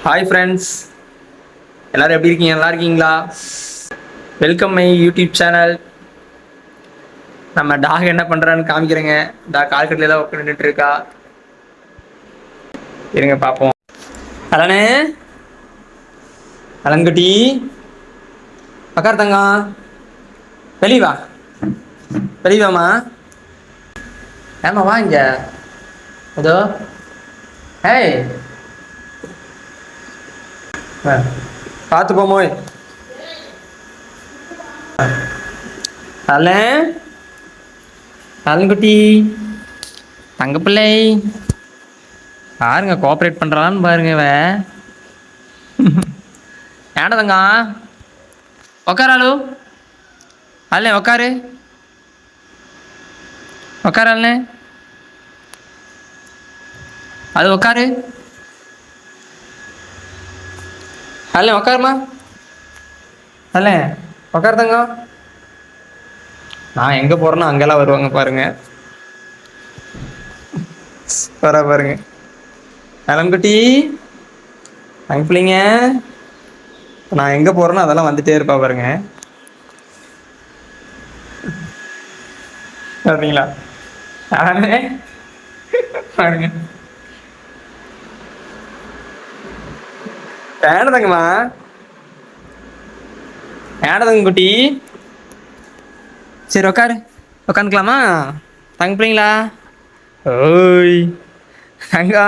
Hi friends, எல்லாரும் எப்படி இருக்கீங்க? நல்லா இருக்கீங்களா? Welcome my YouTube channel. நம்ம டாக் என்ன பண்றான்னு காமிக்கிறேங்க. கால் கட்டில தான் உட்காந்துட்டு இருக்கா. இருங்க பார்ப்போம். அலனே, அலன்குட்டி, உக்கார் தங்கம். வெளிய வா, வெளிய வாமா. ஏமா வா இங்க. அதோ ஏய், பார்த்து போமோய். அலன், அலன்குட்டி, தங்க பிள்ளை பாருங்க, கோஆப்ரேட் பண்றான்னு பாருங்க. ஏன்டா தங்க உக்காராலு. அல்ல உக்காரு, உக்கார அல்ல, அது உக்காரு. அல்ல உக்காருமா, அல்ல உக்காரு தங்கம். நான் எங்க போறேன்னா அங்கெல்லாம் வருவாங்க பாருங்க. வர பாருங்க. அலன்குட்டி, அங்க பிள்ளைங்க, நான் எங்க போறேன்னா அதெல்லாம் வந்துட்டே இருப்பா பாருங்க. பார்த்தீங்களா? பாருங்க. ஏனதங்கம்மா, ஏனதங்க குட்டி. சரி உக்காரு, உக்காந்துக்கலாமா? தங்க பிள்ளைங்களா? ஓய் தங்கா,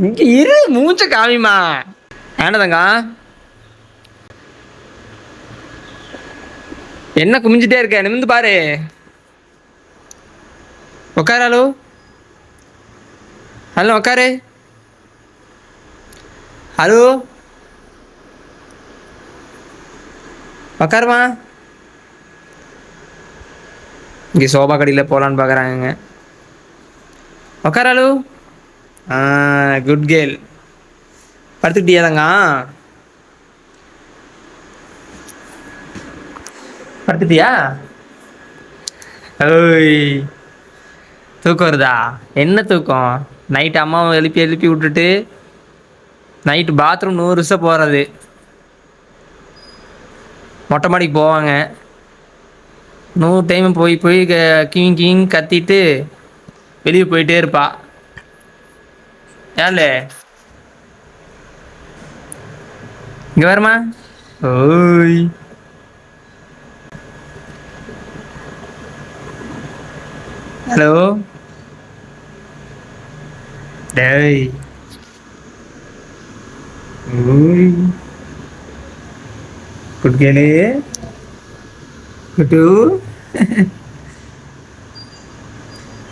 இங்க இரு, மூச்ச காமிமா. ஏனதங்கா, என்ன குமிஞ்சிட்டே இருக்க? நிமிந்து பாரு. உக்காராலு, ஹலோ உக்காரு. ஹலோ உக்காருமா. இங்கே சோபா கடையில் போகலான்னு பார்க்குறாங்க. உக்காராலு. Good girl. படுத்துக்கிட்டியா தங்க? படுத்துட்டியா? ஓய், தூக்கம் வருதா? என்ன தூக்கம்? நைட்டு அம்மாவை எழுப்பி எழுப்பி விட்டுட்டு நைட்டு பாத்ரூம் 100 வருஷம் போகிறது. மொட்டை மாடிக்கு போவாங்க, 100 டைம் போய் போய் கிங் கிங் கத்திட்டு வெளியே போயிட்டே இருப்பா. ஏன்ல இங்கே வருமா? ஓய் ஹலோ டேய். ஓய் குட்கேலே, குட்டு.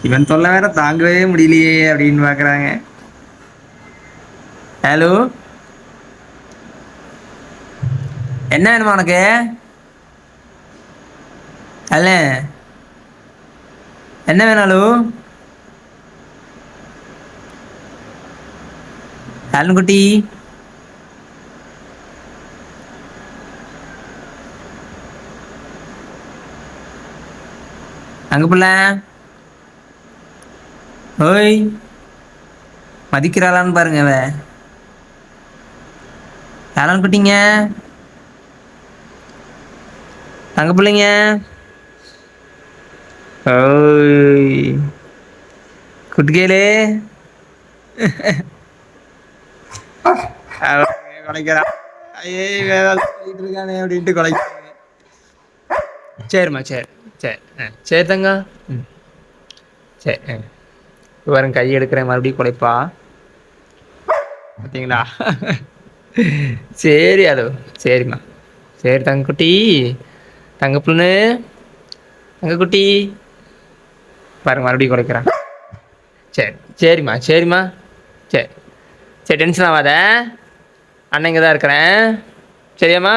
இவன் தொல்லை வேற தாங்கவே முடியலையே அப்படின்னு பார்க்குறாங்க. ஹலோ, என்ன வேணுமா உனக்கு? அல்ல என்ன வேணாலும்? அலன்குட்டி, அங்க புள்ள. ஓய், மதிக்கிறாளான்னு பாருங்க அவ. அலன்குட்டிங்க, அங்க பிள்ளைங்க. ஓய் குட்கேலே. குலைக்கிறான். ஐயே வேலை சொல்லிட்டு இருக்கானே அப்படின்ட்டு குலைக்கிறாங்க. சரிம்மா, சரி சரி சரி தங்க. சரி பாருங்க, கை எடுக்கிறேன், மறுபடியும் குலைப்பா. பார்த்தீங்களா? சரி அது, சரிம்மா. சரி தங்கக்குட்டி, தங்க புண்ணு, தங்கக்குட்டி பாருங்க, மறுபடியும் குலைக்கிறான். சரி சரிம்மா, சரிம்மா. சரி சரி, டென்ஷன் ஆகாத, அண்ணன் இங்கே தான் இருக்கிறேன். சரியாம்மா?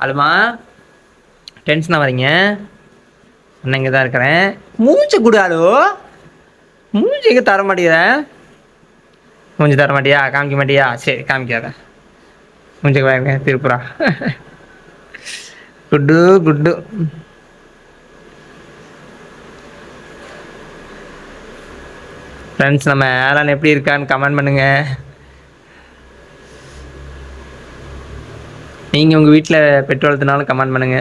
அலுமா, டென்ஷன் ஆகாதீங்க, அண்ணன் இங்கே தான் இருக்கிறேன். மூச்சு கொடு ஆளு. மூஞ்சி எங்கே தர மாட்டேங்கிற? மூஞ்சி தர மாட்டியா? காமிக்க மாட்டியா? சரி காமிக்காத. மூஞ்சுக்கு வாங்க திருப்புறா. Good good. ஃப்ரெண்ட்ஸ், நம்ம ஆலன் எப்படி இருக்கான்னு கமெண்ட் பண்ணுங்கள். நீங்கள் உங்கள் வீட்டில் பெட் வளர்த்துனாலும் கமெண்ட் பண்ணுங்க.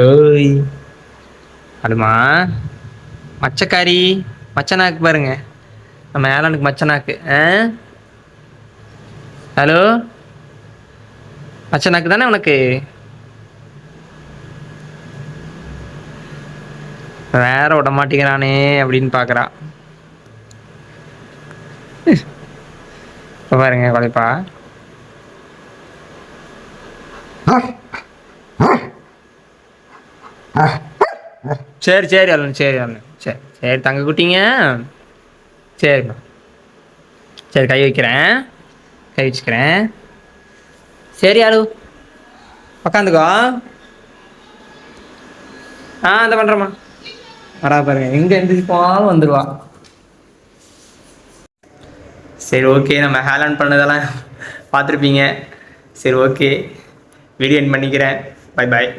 ஓய் அதுமா மச்சக்காரி மச்சனாக்கு பாருங்க, நம்ம ஏலனுக்கு மச்சனாக்கு. ஹலோ மச்சனாக்கு தானே உனக்கு? வேற விட மாட்டேங்கிறானே அப்படின்னு பார்க்குறான். பாருங்க குழைப்பா. சரி சரி அருண், சரி அருண், சரி சரி தங்க குட்டிங்க. சரிம்மா, சரி கை வைக்கிறேன், கை வச்சுக்கிறேன். சரி அரு உக்காந்துக்கோ. அந்த பண்ணுறேம்மா. வரா பாருங்க, எங்கே எந்திரிப்பாலும் வந்துடுவா. சரி ஓகே, நம்ம ஹேலான் பண்ணதெல்லாம் பார்த்துருப்பீங்க. சரி ஓகே, வீடியோ எண்ட் பண்ணிக்கிறேன். Bye bye.